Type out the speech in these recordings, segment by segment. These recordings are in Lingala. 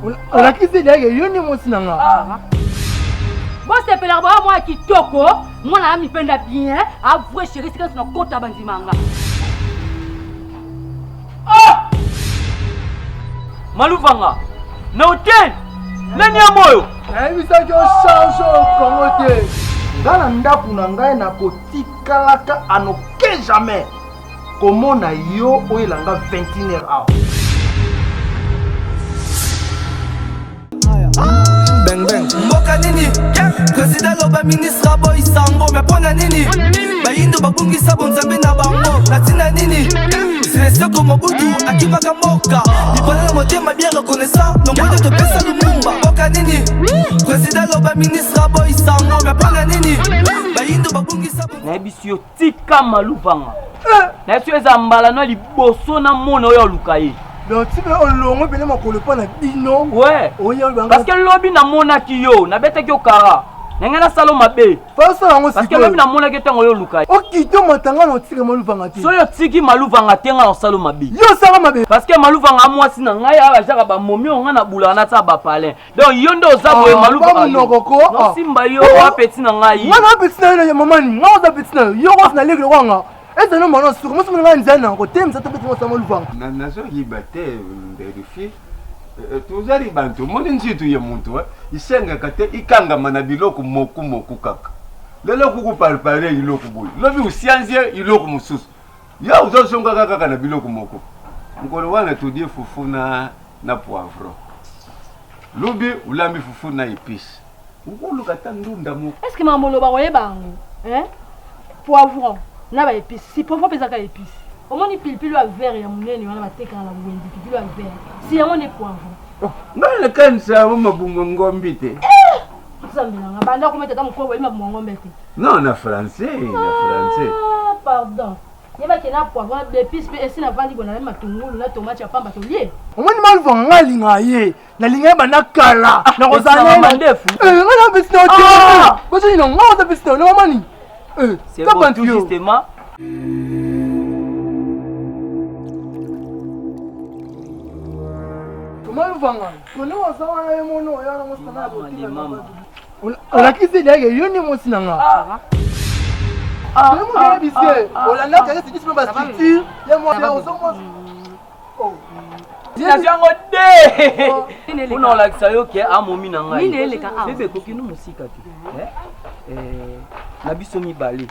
On a quitté derrière, il y a une émotion. Bon, c'est pour la moi qui toko, moi la mi penda bien, avouer chérie, c'est quand on compte à bandimanga. Ah! Maluvanga, na hotel, nani ya moyo? Eh, ça que change au Congo. Dans ndako na ngai na kotikalaka anoke jamais. Comment na yo oyelanga 21h hour. Bang bang. Mboka nini? Président loba ministre boy sango mais pona nini? Bayindo babungisa bonzambe na bango. Latina nini? C'est ce comme Mobutu akimaka mboka. Lipola na motema bien reconnaissant. Nombo de pesa lumumba. Mboka nini? Président loba ministre boy sango mais pona nini? Bayindo babungisa Na bisio tika Maluvanga. Na sio eza mbala no liboso na mona oyo lukaye. Donc tu veux longo bele makolo pa na bino. Ouais. Parce que lobi na mona ki yo, na bete ki okara. Nengana salo mabe. Parce que lobi na mona ki tango yo lukaye. Okito matanga no tika Maluvanga ti. So yo tiki Maluvanga tenga na salo mabe. Yo sala mabe. Parce que Maluvanga mwasi na ngai aba jaka ba momi onga na bula na ta ba palin. Donc yo ndo ozaboye Maluvanga. No simba yo apeti na ngai. Wana apeti na yo mamani, ngaza apeti na yo ko na lege wanga. Est-ce que nous sur comment on a une zone côté mais ça peut être moi Maluvanga. Na nazo yibate vérifier. Tuzari bantu moni nzitu ya muntu isenga kate ikanga mana biloko moku kaka. Lelo kuku parpare iloko boy. Lobi usianzie iloko mususu. Ya uzosonga kaka na biloko moko. Ngolo wana tudie fufu na poivron. Lobi ulambi fufu na épice. Ukulu kata ndunda moko. Est-ce que maman loba oye bango? Hein? Poivron, na ba épice. Si poivron pesa ka épice. Au moins, il pile à verre et à mon nez, on va take à la wendy, pile à verre. Si on est poivron. Non, le cancer, on m'a bungongombi. Ça me l'a banda comment t'as mon corps, il m'a bungongombi. Non, na français, na français. Ah, pardon. Il va qu'il y a poivron, d'épices, et si la vanille, on a même tungulu, la tomate, tu as pas batelier. On m'a Maluvanga lingaye. La lingaye bana kala. Na rozana mandefu. On a besoin de. Parce que non, on a besoin de mamani. C'est bon tout justement. Maluvanga, on a sawa ya mono ya na mosana botima. On a quitté derrière, il y a une émotion. Ah, on a bise. On a là c'est juste ma structure, il y a moi Oh. Najango de. On a l'accès yo ke amomi na ngai. Bébé kokinu musika tu. Na biso mi balé.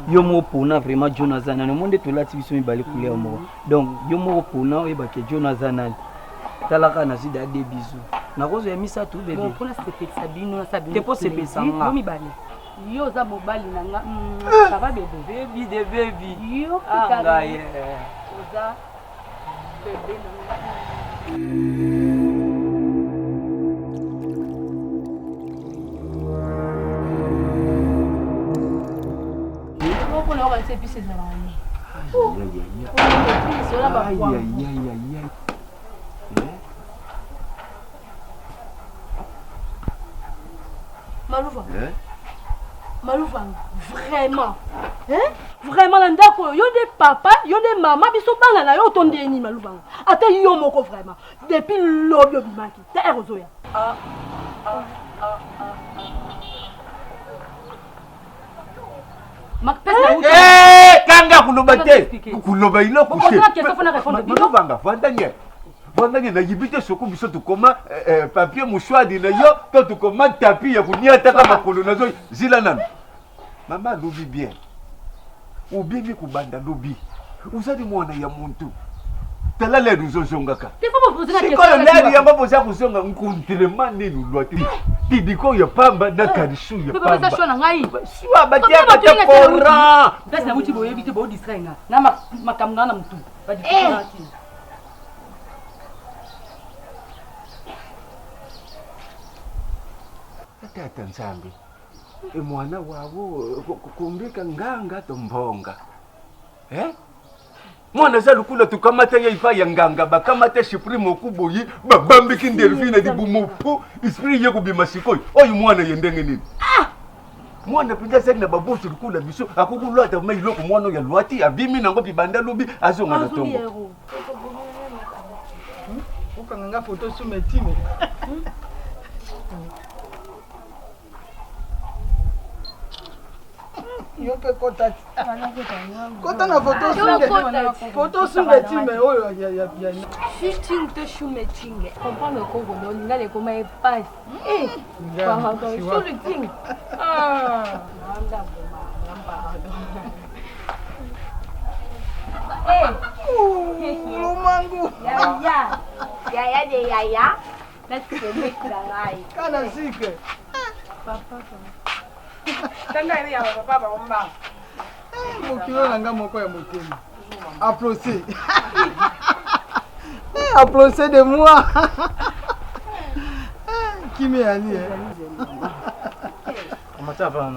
Yo mo pona vraiment Jonathan na monde to lati biso mi balé couleur mo. Donc yo mo pona e ba ke Jonathan. Talaka na zida de bisous. Na kozo ya misa tu bébé. Bon, pour la sepet sabino na sabino. Te po sepet sanga. Yo mi balé. Yo za mobali na nga. Ça va bébé. Baby de baby. Yo anga ye. Oza bébé na nga. On va essayer puis c'est Maluvanga, vraiment. Hein? Vraiment, l'andako, yo de papa, yo de maman, biso banga na yo tonde ni Maluvanga. Ate yo moko vraiment. Depuis l'obi obimaki, te erozoya. Kanga kuloba te. Kuloba ilo kushe. Maluvanga, vandanye. Vandanye na yibite soko biso tukoma papier mouchoir na yo, to tukoma tapis ya kunia taka makolo nazo zila nana. Mama lobi bien. Ubibi kubanda lobi. Uzali mwana ya muntu. Tala le ruzozongaka. Siko yo nani yamba boza kuzonga nkuntirema nenu lwati. Tidiko ya pamba na karishu ya pamba. Beba shona ngai. Shwa batia bata kora. Place na muti boye bite bo distrainga. Na makamga na mutu. Ba distrainga. Tata Nzambi. Mwana wabo kumbika nganga tombonga. Mwana za lukula tukamata ya ifa ya nganga bakamata shiprimo kuboyi babambiki ndelfina di bumupu esprit ye kubima sikoi oyu mwana yendenge nini mwana pinja sek na babosi lukula biso akukulwa ta mai loko mwana ya lwati abimi nango bibanda lobi azonga na tongo okanga photo sur mes times. Yo pe kota. Kota na photo sur mes times. Oh ya. Shooting to shooting. Comprends le Congo, non, il a les comment il passe. Eh, shooting. Ah, Mango. Ya. Let's go make that right. Kana sike. Papa. Tanga ile ya papa bomba. Mokilo nanga moko ya motema. Applaudissez. Applaudissez de moi. Qui m'est allé? Comment ça va?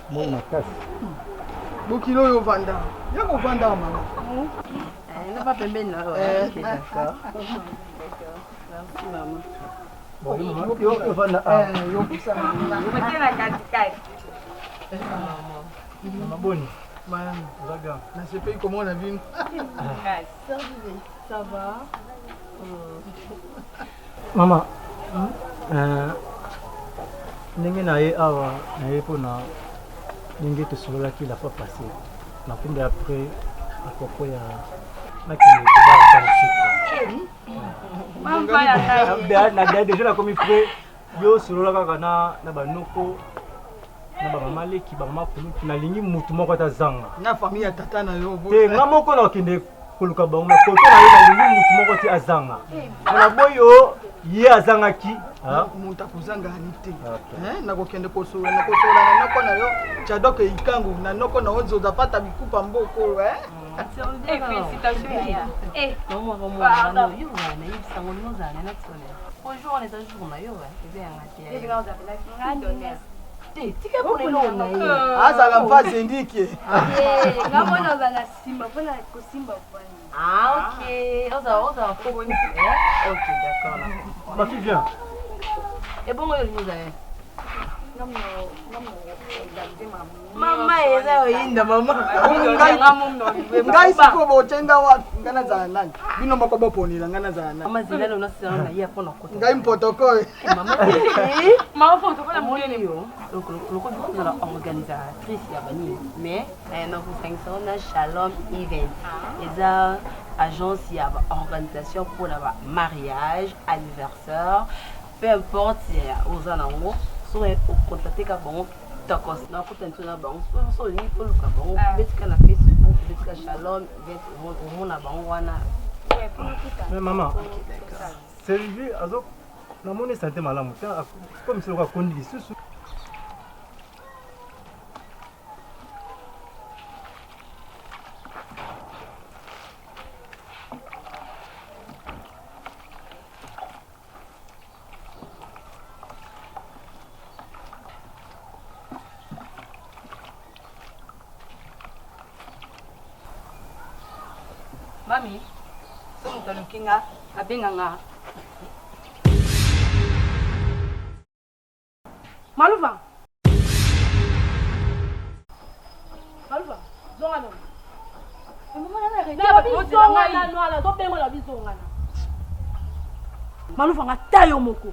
Moi, ma casse. Mokilo yo vanda. Yako vanda mama. Elle n'a pas pembeni là. OK, d'accord. Merci maman. Bon, yo vanda. Yo pusa. Umetia na katikati. Mama boni. Maman, Zaga. na sais pas comment on a vu. Ça va? Mama. Ndenge na ye awa na ye mpona ndenge tosololaki la fois passé nakumbi après akoko ya nakende kobala déjà nakomi près yo solola kaka na banoko na bamama leki bamama kulutu nalingi mutu moko ata zanga Na famille ya tata na yo. te nga moko nakende koluka bango na koto na ye nalingi mutu moko ti azanga mpona boyo ye azangaki Muta kuzanga hanite. Na kokende kosola na noko na yo. Chadoke ikangu na noko na onzo zapata bikupa mboko Félicitations Yaya. Bonjour, on est un jour na yo tika ponelo na ye azala mfazi ndike Ngamona uzana simba, pona kusimba kwani. ok oza foko ok d'accord ma fille viens et bon yo nous avez Mama eza oyinda mama. ngai siko bochenga wapi ngana za nani bino moko boponila ngana za nani mama zilala unasema na yeye pona kota ngai protocole Mama faut pas la mouler. donc le code de la organisatrice ya bani mais na ku sanction na Shalom event eza agence ya organisation pour la mariage anniversaire peu importe aux anango so contacter ka bon takos na contacter na bon so ni pour ka bon betika na Facebook betika Shalom event au mona bon wana mais maman Sylvie azo namoni santé malamu comme si on a connu lisusu Mami, so mutalukinga abenganga. Maluva. Zonga no. Maluva nga tayo moko.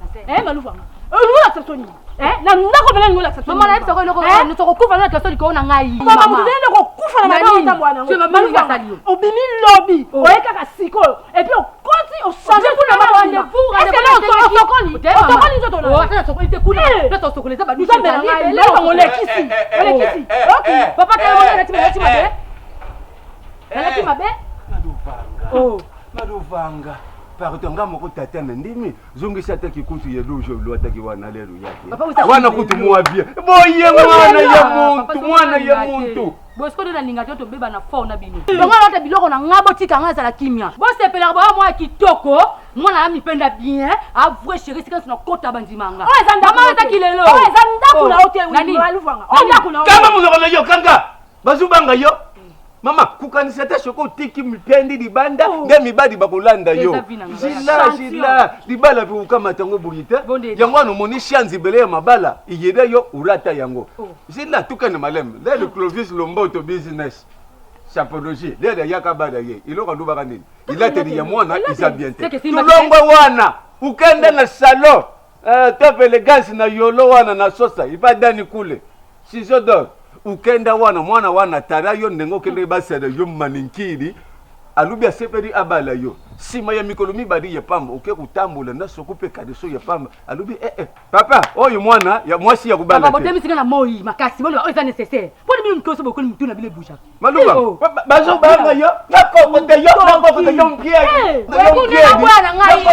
Maluva nga. Ngola tsoni. Na ndako bela ngola tsoni. Mama na tsoko loko no tsoko kufa na tsoni ko na ngai. Mama mudende ko kufa na mama ta bwana ngo. Maluva nga. Obimi lobby. Oyeka ka siko. Et puis on continue on change pour na mama rendez-vous. Est-ce que là on sokoli? Sokoli nzoto na. Oh, tena sokoli te kuna. Tena sokoli te ba. Nous sommes na ngai. Là on lekisi. Lekisi. OK. Papa ta mona na tima mabe. Na tima mabe. Oh, Madovanga. Partonga moko tata na ndimi zongisa ta kikutu ya lojo lo ataki wana lero yake wana kutu muavie boye mwana ya muntu Bosko na ninga to beba na fo na bino bonga lata biloko na ngabo tika ngasa la kimia bo sepela ba mwa kitoko mwana ya mipenda bien avouer chérie sika na kota bandimanga o ezanda mama ta kilelo o ezanda kula ote nani waluvanga o nda kula kama muzoko na yo kanga bazubanga yo mama kukanisa ta shoko tiki mipendi libanda nge mibadi bakolanda yo jila libala pe ukama tango burita yango ano moni shanzi bele ya mabala iyede yo urata yango jila tukana malem le Clovis Lomboto business sapologie lele yakabada ye iloko ndubaka nini ilateli ya mwana isa bien te tulongwe wana ukenda na salon top elegance na yolo wana na sosa ibadani kule sizo ukenda wana mwana wana tara yo ndengo kende basada yo maninkiri alubi aseperi abala yo sima ya mikolo mibali ya pamba uke kutambula na sokupe kadeso ya pamba alubi papa oyo mwana ya mwasi ya kubala papa botemi singa na moi makasi bolo oza nécessaire poni mi mkoso bokoli mtuna bile boucha maluba bazo banga yo nakoko te yo mpie bwana ngai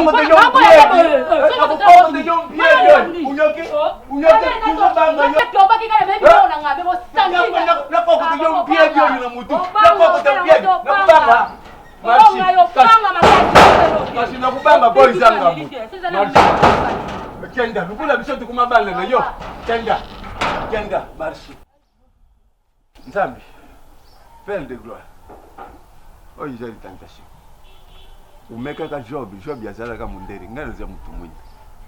unyoki kuzo banga yo toba kika na bebi ona ngabe bo sangi nakoko te yo mpie yo na mutu nakoko te mpie nakubanga kasi nakubanga boy zanga mu kenda lukula biso tukumabala na yo kenda marche nzambi père de gloire oyo eza tentation umekaka job yazalaka mundere ngai naza mutu mwini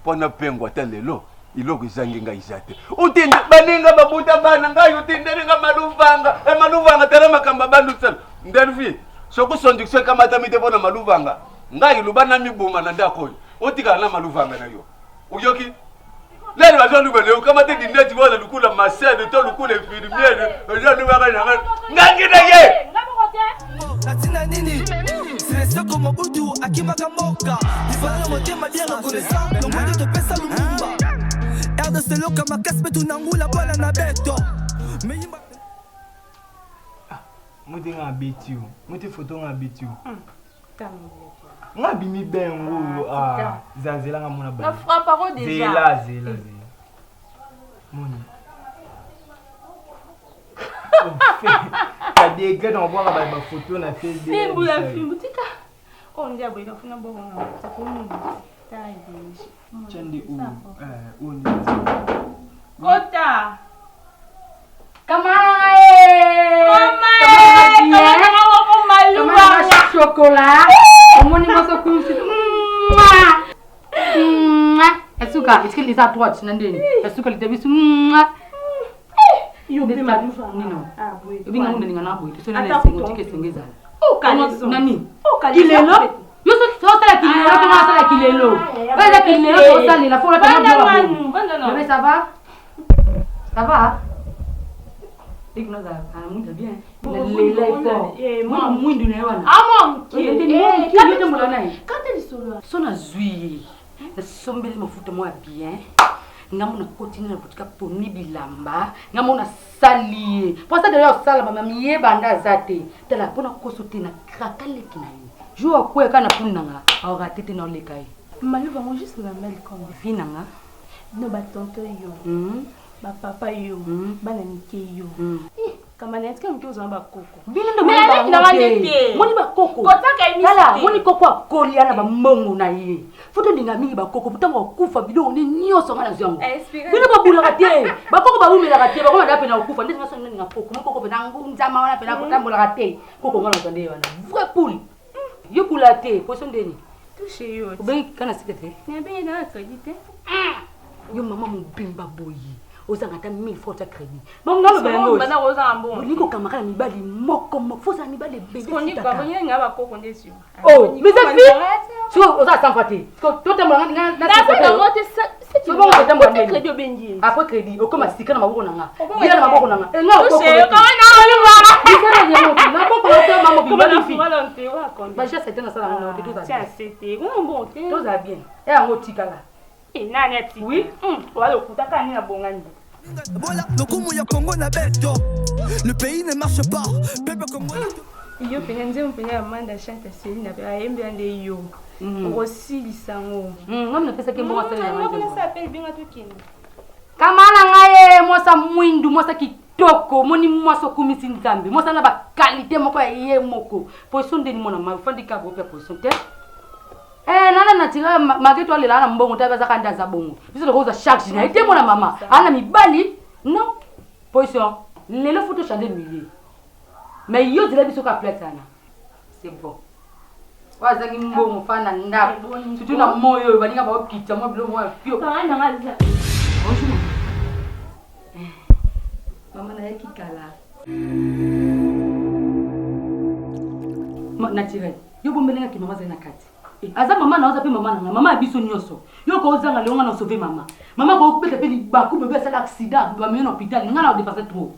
mpona pengwa ata lelo iloko ezangi ngai eza te utinde baninga babuta bana ngai utindelinga maluvanga tala makamba bandusala ndelfi sokusondikisa ekamata mite mpona maluvanga ngai luba na mibuma na ndako oyo otikala na maluvanga na yo uyoki lelo bazolubana ukamate dineti wana lukula masede to lukula infirmiere ozolubaka nanga ngangina ye natina nini silesoko mobutu akimaka mboka ivala motema bien reconnaissant nomoni topesa lumumba rdc loka makasi mpe tunangula bwana na beto meyimba muti nga betiu muti foto nga betiu nga bimi bengo zazela nga mona ba na frapparo déjà zela moni ka dega na bwa ba photo na Facebook fimbu ya fimbu tika on dia boy funa bo nga ta ko mu ta yi chandi u ni kota chocolat omoni moso kumsi esuka isikili za twatch nandeni esuka litebisu yo bi ma nino binga unde ninga nabo ito sona lesengo tike sengeza nani kilelo yo so sala kilelo to sala kilelo bala kilelo to sala la fola to bébé ça va Ignoza, muito bien. Moi, muito né, wana. Quand elle solo, sona zui. Na sombele mafuta moi bien. Ngamo na continue na boutique poni bilamba. Ngamo na sali. Pour ça d'ailleurs sala mama miye banda zate. Tela pona kosote na krakale kinayi. Jo akwe kana punanga. Aura tete na lekai. Malu va moi juste la mal comme vinanga. No ba tonto yo. Ba papa yo, bana mike yo. Kama na etika mke uzamba koko. Bino ndo moni ba koko. Kotaka imisi. Kala, moni koko akoli ana ba mbongo na ye. Foto ndinga mingi ba koko putango kufa bidon ni nyoso ngana zyango. Bino ba bula kate. Ba koko ba umela kate, ba koma dape na kufa. Ndinga so ndinga koko, koko pe na ngunzama wana pe na kotambula kate. Koko ngana tonde wana. Vrai poule. Yo kula te, poso ndeni. Touche yo. Obengi kana sikete. Ni abengi na crédit. Yo mama mbimba boyi. Ozanga ta 1000 fois ta crédit. Bon ngalo bengo. Bana oza mbongo. Niko kamaka mibali moko fosa mibali bébé. On dit quoi venir ngaba koko ndesu. Oh, mais ça fait. Tu oza sans fati. Toi t'es moi na c'est bon que t'as mon crédit benji. Après crédit, okoma sika na maboko nanga. Bila na maboko nanga. Nga koko. Kama na oli mama. Bisa na yemo. Na koko to mama bimba fi. Ba je c'était na sala ngona de tout ça. Tiens, c'était bon. Tout va bien. Et ango tikala. Nani ati? Oui. Wala kutaka nini na bongani. Voilà, le Congo ya Congo na beto. Le pays ne marche pas. Peuple congolais. Yo penenze mpenya amanda chante Céline na ayembi ande yo. Aussi lisango. Ngam na pesa ke mo wasala na. Ngam na appelle binga tukini. Kamana ngaye mosa mwindu mosa kitoko moni mosa kumisi nzambe mosa na ba qualité moko ya ye moko. Poison de ni mona ma fandika bo pe poison te. Nana natira mageto alela na mbongo tabaza kanda za bongo. Biso lokoza chaque jour. Ite mona mama. Ana mibali non. Position. Lelo photo changer millier. Mais yo dila biso ka plate sana. C'est bon. Wazangi mbongo fana nda. Tutu na moyo baninga ba okita mo bilo mo pio. Kana ngaza. Bonjour. Mama na yaki kala. naturel. Yo bombelenga ki mama zena kati. Aza mama na oza pe mama na mama abiso nyoso. Yo ko ozanga le nga na sauver mama. Mama ko kupeta pe libaku bébé ça l'accident, ba mena hôpital, nga na dépasser trop.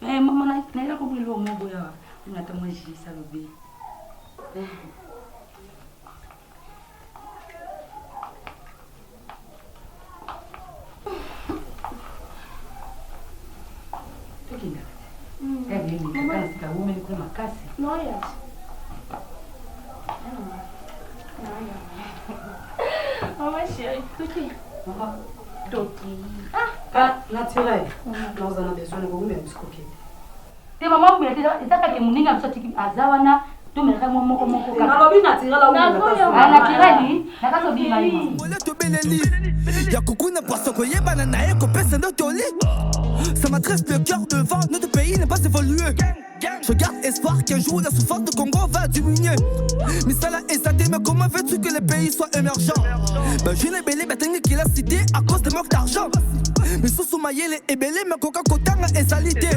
Maman na ila ko bolo mo boya. On attend moi j'ai ça le bé. Maman chérie, Toki. Toki. Ah, naturel. Nous avons besoin de vous même biscoquer. Te maman vous mettez ça que muninga msoti azawana to me remo moko moko ka. Na lobi naturel la ou. Ah naturel na ka so bi mai. Ole to beleli. Ya kukuna poisson ko yebana na e ko pesa ndo toli. Ça m'adresse le cœur devant, notre pays n'est pas évolué. Je garde espoir qu'un jour la souffrance de Congo va diminuer. Mais ça l'a exalté, mais comment veux-tu que le pays soit émergent? Ben je l'ai belé, ben qu'il a cité à cause de manque d'argent. Mais sous Soumaïe est belé, mais Coca Kotanga est salité.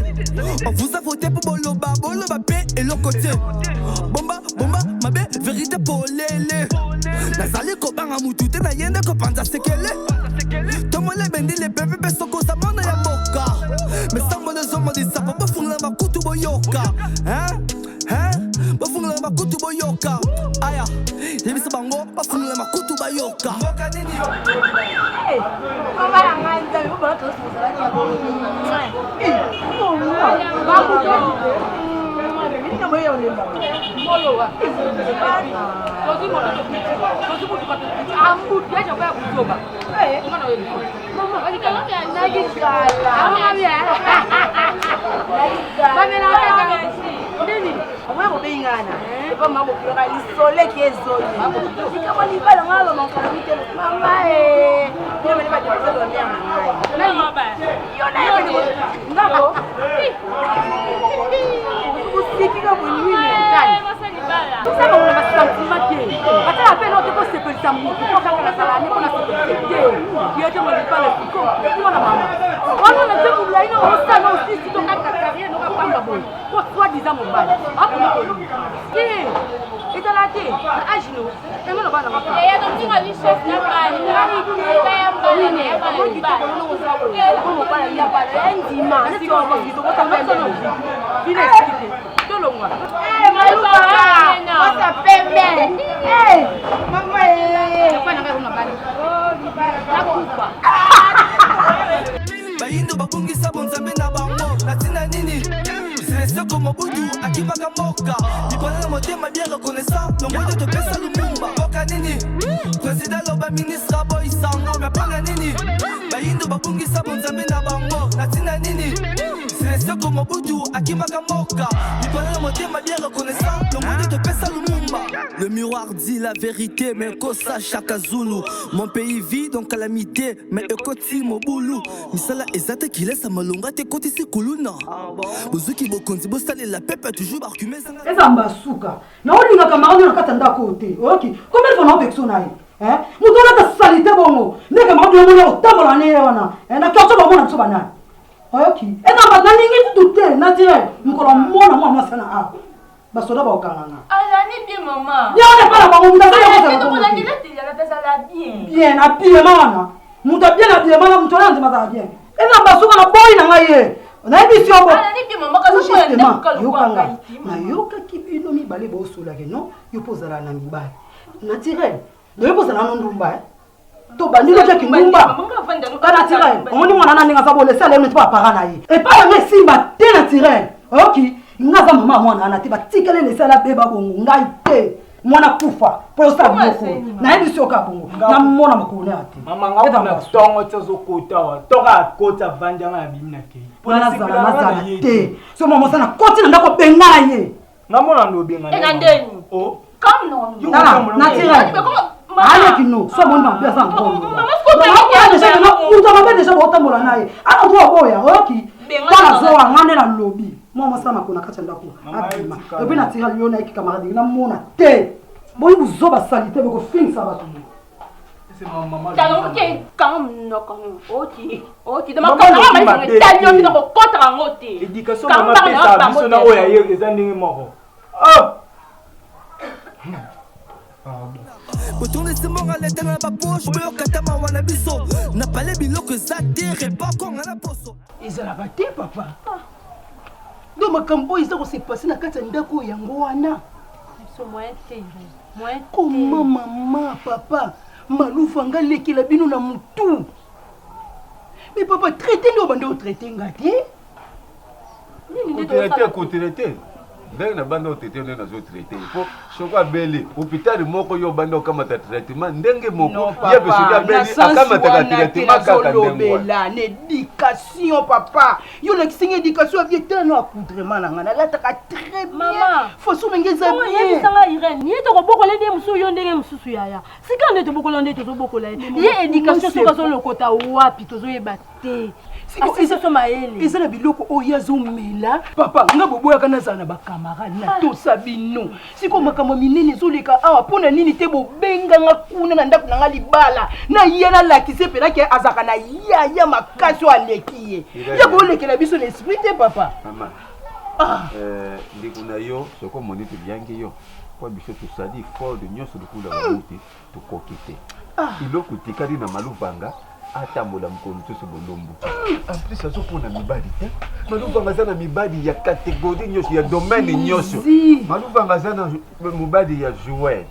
On vous a voté pour Boloba, Boloba paix et l'autre côté. Bomba, bomba, ma belle, vérité pour l'élé. Nazali Kobanga Moutouté, na yende Kopanda Sekele. Tomole Bendi, les bébés, Soko, Samana Yamoka. Mais sans mon hommes, on dit ça, pas pour la Makutu Boyoka. Hein? Pas pour la Makutu Boyoka. Aya, j'ai vu ce bango, pas pour la Makutu Boyoka. Hey, maman la main, vous voulez que je vous Bayindo babungisa bonzambe na bango natina nini c'est comme Mobutu akibaka moka ibona na motema bien reconnaissant le moyen de pesa lumumba boka nini président loba ministre boy sango mais pas nini bayindo babungisa bonzambe na bango natina nini c'est comme Mobutu akibaka moka ibona na motema bien reconnaissant le moyen de pesa lumumba. Le miroir dit la vérité, mais Kosa Chaka Zulu. Mon pays vit dans calamité, mais Ekoti Moboulou. Misala ezate qui laisse à Malonga, t'es côté si Kuluna. Bozuki Bokonzi, Bostale la pepe, toujours barcumé. Ezambasuka. Na olinga camarade na katanda côté. OK. Combien de fois on vexona hein? Mutola ta salité bongo. Ne camarade yo mona otambola ne wana. Na kyoto bongo na tsobana. OK. Eza baningi tuté naturel. Mukolo mona mwa sana a. Basoda ba okanganga. Alani bien maman. Bien on est pas là ba muta bien. Bien habillé mana. Muta bien habillé mana mutola nzima za bien. Eza basuka na boy na ngaye. Na ebisi obo. Alani bien maman ka so na yokanga. Na yoka kibino mibale bo sola ke non. Yo pozala na mibale. Naturel. Yo pozala na ndumba. To bandilo ke kindumba. Ka naturel. Omoni mwana na ninga sabo le sale ne pas parana ye. Et pas le simba te naturel. OK. Ngaza mama mwana ana tiba tikele le sala beba bongo ngai te mwana kufa po sa boko na ebi soka bongo na mona makone ati mama ngaba na tongo tsazo kota wa toka kota vandanga ya bimina ke pona zala mazala te so mama sana koti na ndako benga ye ngamona ndo benga na ndeni oh comme non na tira ale kino so mona mbia sa nkongo mama déjà botambola naye ana to boya OK kana zo ngane na lobby mama sama kuna kacha ndako abima ebi na tira liona iki camarade na mona te boyi buzoba salite beko finsa batu c'est maman talon ke quand non OK de ma quand maman mais talon mi ko kontra ngote éducation maman pesa biso na oya ye ezandingi moko Retourner ce mort à l'état dans la poche. Boyo katama wana biso. N'a pas les biloko zatere. Pas qu'on a la poso. Ils ont raté, papa. Donc, ma cambo, ils ont passé dans la carte d'Ako Yangoana. Comment maman, papa, Maloufanga leki la bino na mutu. Mais papa, traitez-nous, bande traité ngati. Traité. Ndenge na banda otete nde nazo traité po soko beli hôpital moko yo banda okamata traitement ndenge moko ye besoin ya beli akamata traitement kaka lobela l'éducation papa yo la kisinga éducation a bien tellement accoutrement na ngana la taka très bien faut so ngeza bien ye bisanga Irene ni to ko bokola ndé musu yo ndenge mususu yaya sika ndé to bokola ndé to bokola ye éducation soka zo lokota wapi to zo yeba te. Ils ont biloko oyazo mela papa nga boboya kana zana ba camarade na to sabino siko makamo minene zoleka awa pona nini te bo benga nga kuna na ndako nga libala na yena la kise pela ke azaka na ya makaso alekiye ya bo lekela biso l'esprit te papa mama ndikuna yo soko monite byangi yo kwa biso to sadi fort de nyoso de kula babuti to kokite iloko tikadi na maluvanga atambola mkono tuso bolombo en plus azopona mibadi maluvanga zana mibadi ya catégorie nyoso ya domaine nyoso maluvanga zana mibadi ya joueur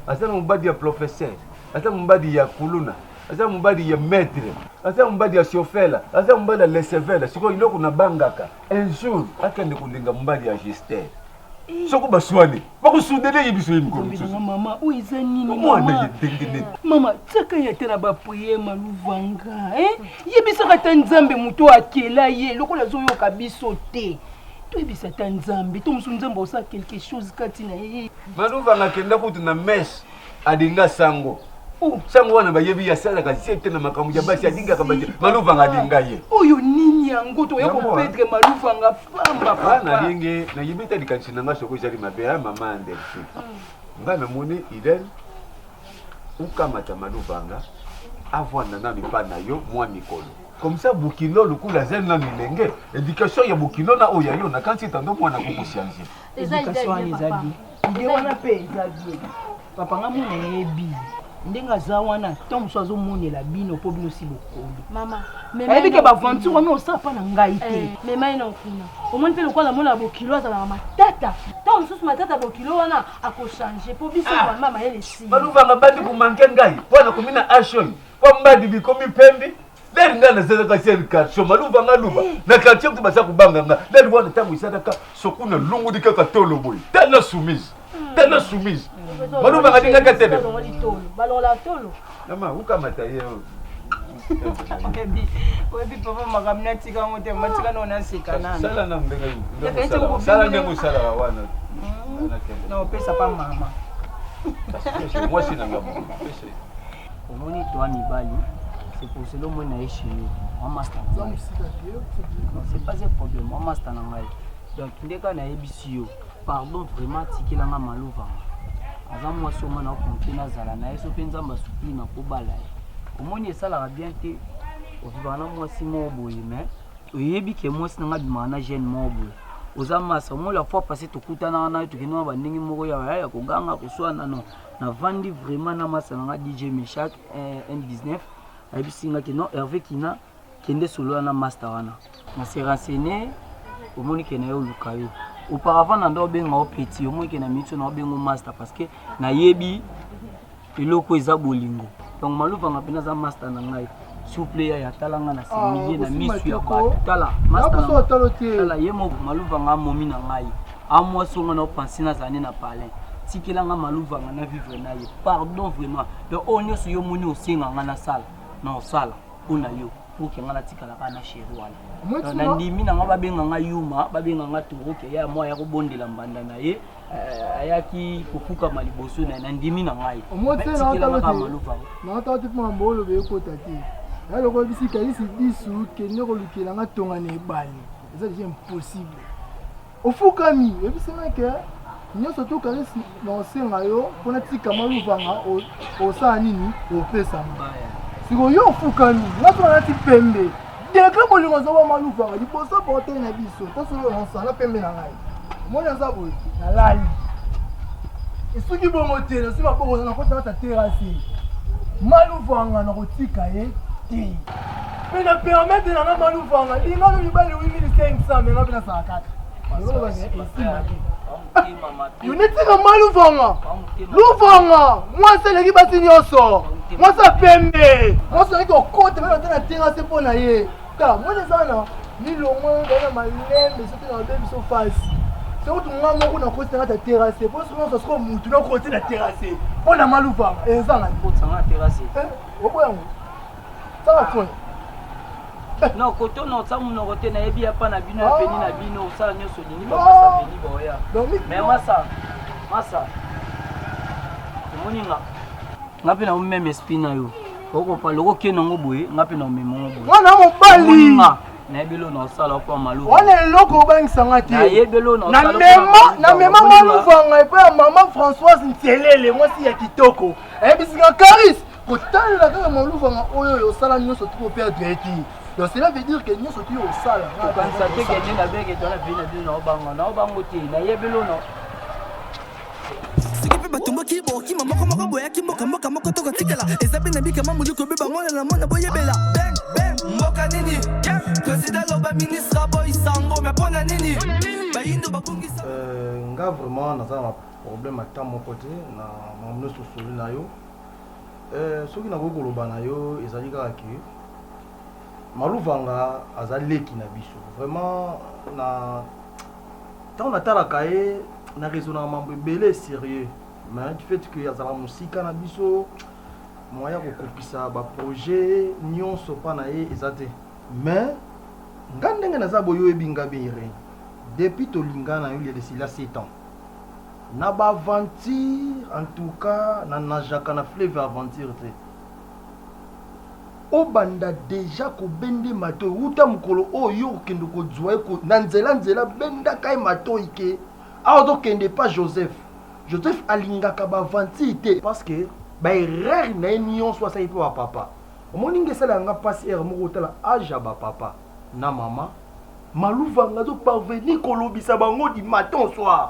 azana mibadi ya professeur azana mibadi ya kuluna azana mibadi ya maître azana mibadi ya chauffeur azana mibadi ya lesevela siko iloko na bangaka un jour akende kulinga mibadi ya gesteur soko baswani bakusudele yebiso yimikono mama oiza nini mama mama tsaka ya tena ba prier maluvanga yebisa kata nzambe muto akela ye lokola zo yo kabiso te to yebisa ta nzambe to musu nzambe osa quelque chose kati na ye maluvanga kenda kutu na mesh adinga sango sango wana bayebi ya sala ka sete na makambo ya basi adinga ka baje maluvanga adinga ye oyo nini yango to yako Pedre maluvanga pamba papa na linge na yibita dikansina nga soko jali mabe ya mama Andelfi ngana moni Irene ukamata maluvanga avwana na mipana yo mwa mikolo comme ça bukino lukula zen na milenge éducation ya bukino na oya yo na kanti tando mwana ko changer éducation les amis ide wana pe ezali papa nga mona yebi ndenga za wana tant so azomonela bino po bino si bokolo mama mais bike ba venture wana osa pa na ngai te mais mai non kuna au moins pe lokola mona bokilo za na matata tant mususu matata bokilo wana ako changer po biso ba mama yele si maluvanga bandi ku manke ngai wana kumina action kwa mbadi bikomi pembi leli nga na zela ka sel quartier maluvanga luba na quartier ku basa ku banga nga leli wana tangu isaka sokuna lungu dikaka tolo boy tena soumise maluvanga dinga ka tele balon la tolo mama ukamata yeo webi papa makamna tika ngote matika nona sikana sala na mbenga sala ndengo sala wana na pesa pa mama moi si na ngabo pesa omoni toi mibali c'est pour cela moi na échoué en master non c'est pas un problème en master na ngai donc ndeka na ebisio pardon vraiment tikilanga maluvanga aza mwasi omwana okonte nazala na ye so mpe nzambe asukuli na kobala ye omoni esalaka bien te ovivaka na mwasi moko boye mais oyebi ke mwasi nanga bimaka na jeune moko boye oza masa omoni la fois passé tokutanaka na ye tokende na bandenge moko ya koganga koswana no navandi vraiment na masa nanga DJ Meshak N19 ayebisinga ke non Hervé Kina kende solo wana master wana na se renseigné omoni ke na yo luka yo auparavant nando benga o petit omoni ke na mitso na bengo master parce que na yebi eloko eza bolingo donc maluvanga pena za master na ngai souple ya talanga na similie na misu ya bato tala master tala yemo maluvanga momi na ngai amwa songa na penser na zane na palais tikelanga maluvanga na vivre na ye pardon vraiment le onyo so yo moni osenga ngana sala na osala ona yo pour que ngana tikala kana chéri wana na ndimi na ngaba benga nga yuma babenga nga turuke ya moi ya kobondela mbanda na ye ayaki kofuka maliboso na ndimi na ngai tikela ka maluvanga na ta tipo mbolo be ko tati ya loko bisi kalisi bisu kende ko lukela nga tonga na ebali ça c'est impossible ofukami ebisi meke nyoso to kalisi na osenga yo pona tika maluvanga osala nini opesa mbaya siko yo ofukami ngato na ti pembe dekla bolingo zo ba maluvanga liboso porte na biso to solo on sala pembe na ngai mona za boy na lali esuki bongo te nasi maboko na kota ta terrasse maluvanga na kotika ye te mais na permettre na maluvanga linga no libali 8500 mais na pena 104 yo netika maluvanga luvanga mwasi eleki basi nyonso mwasi apembe mwasi aleki okota mena te na terrasse mpo na ye ta mwana eza na milongo na malembe soki na babe biso fasi soki tunga moko na koti na ta terrasse mpo soki nyonso siko mutu na koti na terrasse mpo na maluvanga eza na oko yango sala point non koto na otsa munoko te nayebi ya pa na bino ya peni na bino osala nyonso lingi bapasa peni boya mais masa omoni nga mpe na omeme esprit na yo okopa loko ke nango boye nga mpe na omemongo boye mwana mobali nga nayebi elo na osala opo ya maluva wana eloko obangisanga te nayebi elo na na mema maluvanga epo ya mama Françoise Ntielele mwasi ya kitoko ayebisika Caris kotalela kaka maluvanga oyo osala nyonso tuko perdre eti donc cela veut dire que nyonso tu osala kanisa te kenye na beke tola vi na bino na obango te nayebi elo na soki mpe batomboki bokima moko boyaki mboka moko tokotikela eza mpe na bikama moliko obe bamona na mona boyebela mboka nini président loba ministre aboyi sango me mpona nini bayindo babungisa nga vraiment naza na problème ata moko te na mamno sosoli na yo soki nakoki koloba na yo ezali kaka ke maluvanga aza leki na biso vraiment na ntango natalaka ye na raisonnaka mambo ebele sérieux mais du fait que azala mosika na biso moya kokopisa baprojet nyonso mpa na ye eza te mais nga ndenge naza boyo oyebi nga bere depuis tolinga na yo lesila 7 ans na baaventure en tout cas na najaka na fleuve aventure te obanda deja kobende matoi uta mokolo oyo okende kozwa ye na nzela bendaka ye matoi ke awa tokende pa Joseph alingaka baaventure te parce que baerreur na ye nyonso asali mpe bapapa omoni nge esala yanga mpasi ere moko otala age ya bapapa na mama maluvanga azoparvenir kolobisa bango di matin soir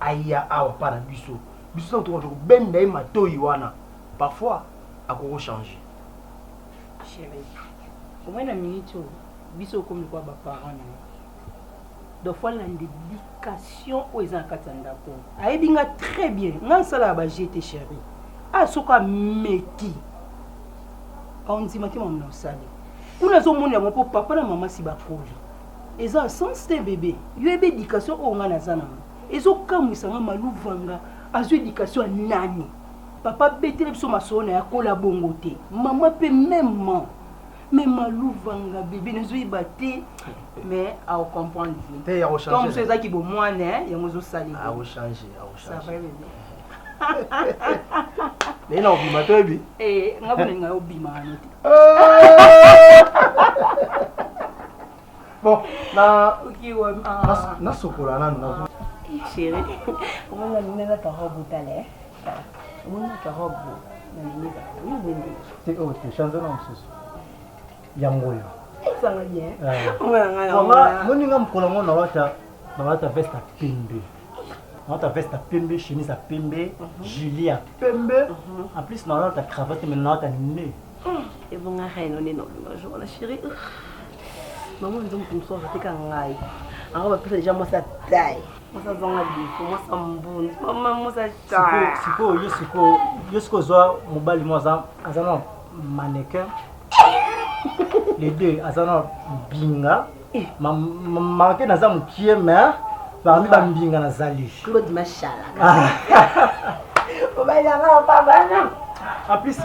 aya awa mpa na biso ntango tokoka kobenda ye matoi wana parfois akokochange chérie omoi na minute oyo biso okomi kwa baparent na yo donc fois na dédication oyo eza na kati ya ndako ayebi nga très bien nga nsala ya bajete chérie soki ameki ondima te mamona osali kuna azomona yango mpo papa na mama si bakoli eza sens te bebe yo ebe éducation oyo nga naza nango ezokamwisanga maluvanga azwa éducation ya nani papa betele biso masolo na ya kola bongo te mama mpe meme mais maluvanga bebe nezoyeba te mais aocomprendre comme moso ezalaki bomwana yango ezosali lei na obima to ebi nga bolinga yo obima ano te bon nasokola nanu chéri omona linga karobu tale omona karobu na linga yobende te o te change na mosusu yango oyo esanga bien moninga mokolo ngo nawata veste ya pembe nawata veste ya pembe chemise ya pembe julie ya pembe en plus nawata cravate mais nawata nne ebonga reno neno olinga jona chéri mama nzomo kumsoka teka ngai ango bapesa deja mwasi ya taille mwasi azanga bifo mwasi ya mbunzi mama mwasi ya sikoyo siko ozwa mobali mo aza na mannequin les deux aza na mbinga mannequin naza mokie mais bami bambinga nazali claude mashala obayanga pabana en plus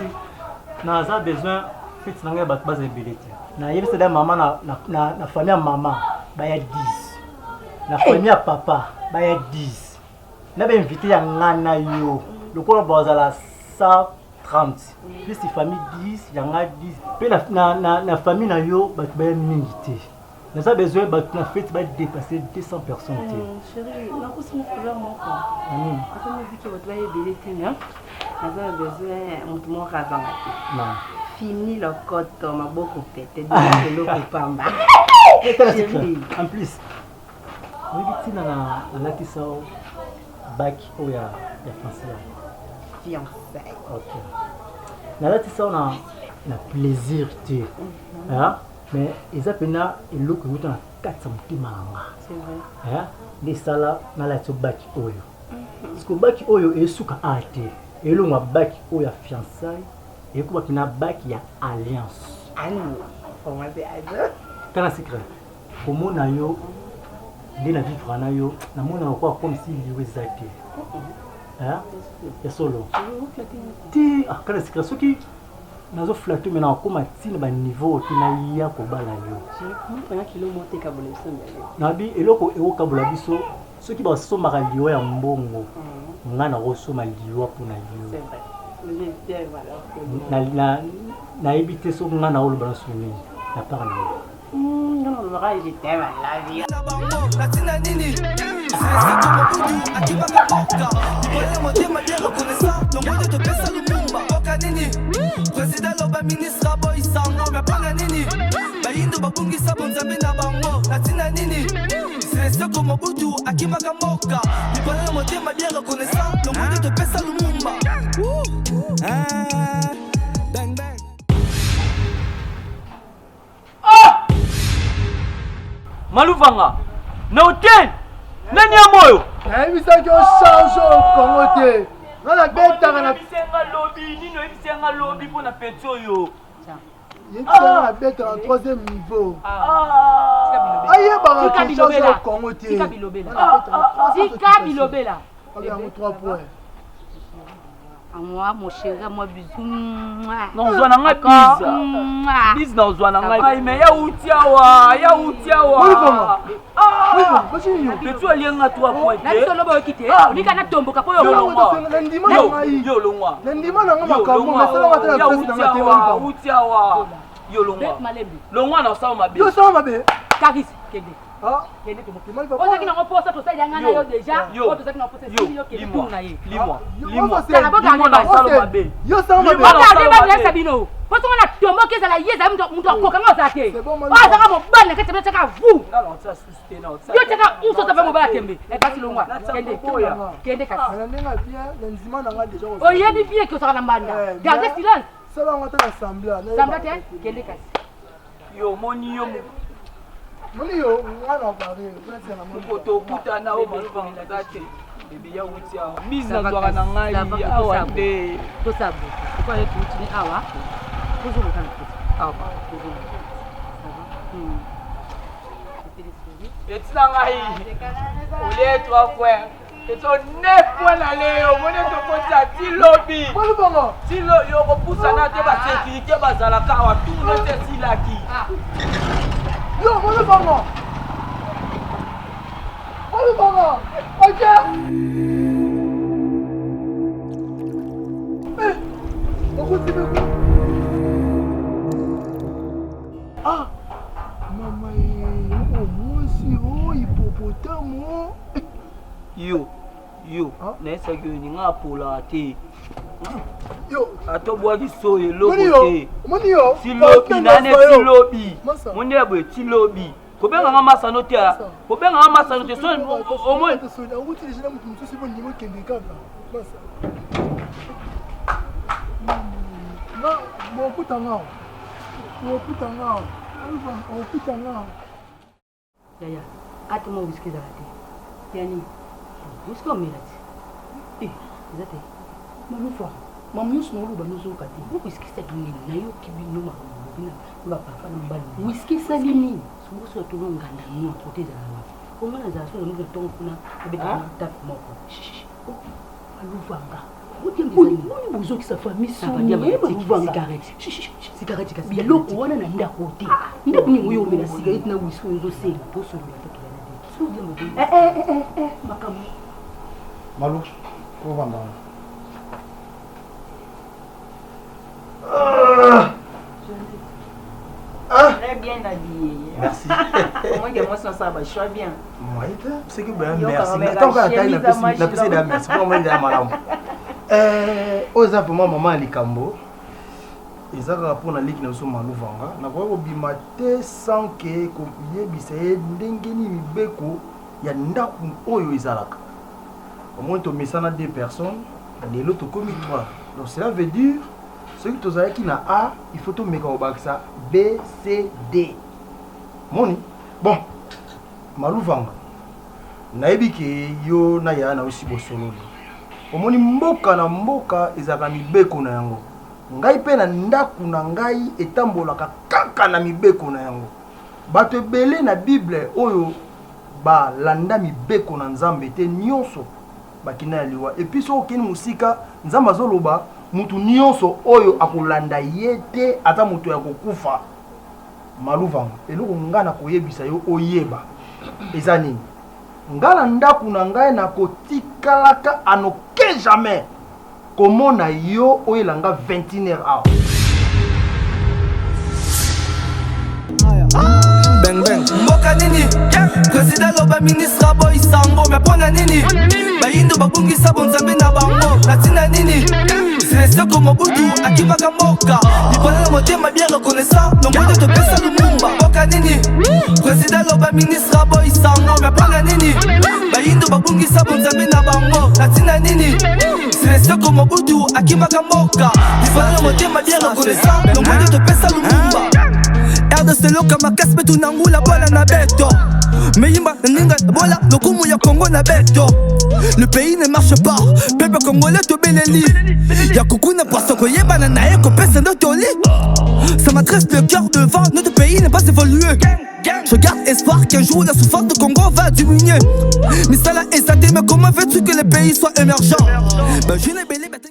naza besoin fete na ngai bato baza ebele te nayebi seda mama na famille ya mama baya 10 na famille ya papa baya 10 na bainvité ya ngai na yo lokola bazala 130 plus famille 10 yanga 10 mpe na famille na yo bato baya mingi te naza besoin bato na fete badépasser 200 personnes te chéri nakosi mokolo moko ata moziki bato bayebele te naza besoin moto moko azanga te fini lokoto maboko pete eloko pamba en plus oyebi ntina nalatisa bac ou ya fiançailles. OK. Nalati ça na plaisir tu. Hein? Mais ils appellent et l'eau que vous avez 400 manga. C'est vrai. Hein? Les salas na la bac oyo. Parce que bac oyo est suka ate. Et l'eau ma bac oyo fiançailles et quoi qu'il na bac ya alliance. Anne. Comment c'est Anne? Kana secret. Comment na yo de na vivre na yo na mona quoi comme si il y avait hein? Ya solo. Ti ah kana secret soki nazo flatter mais na koma tine ba niveau tina ya ko bala yo. Je pense kilo monter ka bola biso. Nabi eloko eo ka bola biso soki ba so makalio ya mbongo. Ngana go so maliwa pona yo. C'est vrai. Le bien voilà. Na ebité so ngana o lo bala soni. Na parle. Non, le vrai il était mal la vie. Natina nini? C'est comme Boudou, akibaka boka. Ibole moté ma bien reconnaissant. Non moi de te pesa lumumba. Boka nini? Président loba ministre boy sango mais pas nini? Ba yindo babungi sabonzambe na bango. Natina nini? C'est comme Boudou, akibaka boka. Ibole moté ma bien reconnaissant. Non moi de te pesa lumumba. Bang bang. Maluvanga na hotel nani ya moyo nayebisaki ochange okongo te ngana betaka na ebisenga lobi nino ebisenga lobi mpo na peti oyo yebisanga na betaka na 3e niveau ayebaka ochange okongo te tika bilobela yango 3 points. Moi, mon chéri, moi, bisous. Non, je n'ai pas de bis. Non, je n'ai pas de mais ya utiawa. Tu as lié à 3 points. Moni yo ngana bari pesa na moni koto kuta na o baluvanga ngate bibi ya utia mise na zwaka na ngai awa te to sabo ko ye tutini awa kuzulu kana awa kuzulu etina ngai ole 3 fois eto 9 fois na leo moni to kota tilobi baluvanga tilo yo ko pusa na te ba sécurité bazala ka wa tout ne te silaki yo, Maluvanga! Ok! Ah! Mama, moi aussi, oh, hippopotame! Yo, nessa que ninga pola te. Yo, atobwaki so eloko moni yo tilobi nane tilobi moni abwe tilobi kobenga masano te kobenga masano te so au moins uti déjà mutu mutu bo ndimo kende kaka basa na mo putanga ya ati mo wisikiza ati yani whisky omelati zate Malufa, mamusu na uluba nuzuka ti. Whisky sa nini na yo kibino mabina ba papa na mbali. Whisky sa nini? Sumuso tulonga na no poteza na. Komana za so na tongo kuna ebeta tap moko. Maluvanga. Uni buzo kisa famille so ni Maluvanga. Cigarette kasi. Biloko wana na ndako te. Ndako ni ngoyo mela cigarette na whisky nzo sela. Poso ni atokela na. Makamu. Malu, ko vanda. Très bien habillé. Merci. Comment que moi ça va, je suis bien. Moi, c'est que ben merci. Attends quand la PC de merci pour moi de malam. Oza pour moi maman likambo. Ezaka pour na ligue na so Maluvanga. Na ko bima te sans que ko yebisa ndenge ni mibeko ya ndaku oyo ezalaka. au moins tu mets ça dans 2 personnes, et l'autre comme 3. Donc cela veut dire, ceux qui sont qui na A, il faut tout mettre au bac ça, B, C, D. Moni. Bon, Maluvanga. Naebi ke yo na ya na aussi bosolo. Omoni mboka na mboka ezaka mibeko na yango. Ngai pe na ndaku na ngai etambolaka kaka na mibeko na yango. Bato ebele na Bible oyo ba landa mibeko na Nzambe te nyonso bakina ya liwa. Et puis so okini musika Nzambe azoloba mutu nyonso oyo akolanda ye te ata mutu ya kokufa. Maluvanga eloko ngana koyebisa yo oyeba eza nini ngala ndaku na ngai na kotikalaka anoke jamais komona yo oyelanga 21h hour bang bang mboka nini président loba ministre boy sango mais pona nini bayindo babungisa bonzambe na bango natina nini c'est comme Mobutu akimaka mboka libala na motema bien reconnaissant nombre de pesa lumumba mboka nini président loba ministre boy sango mais pona nini bayindo babungisa bonzambe na bango natina nini c'est comme Mobutu akimaka mboka libala na motema bien reconnaissant nombre de pesa lumumba RDC loka makasi betu nangula bola na beto Meyimba ninga bola lokumu ya Congo na beto. Le pays ne marche pas, peuple congolais to beleli. Ya kukuna poisson koyeba na nae ko pesa ndo toli. Ça m'adresse le cœur devant, notre pays n'est pas évolué. Je garde espoir qu'un jour la souffrance de Congo va diminuer. Mais ça là est mais comment veux-tu que le pays soit émergent? Ben je n'ai belé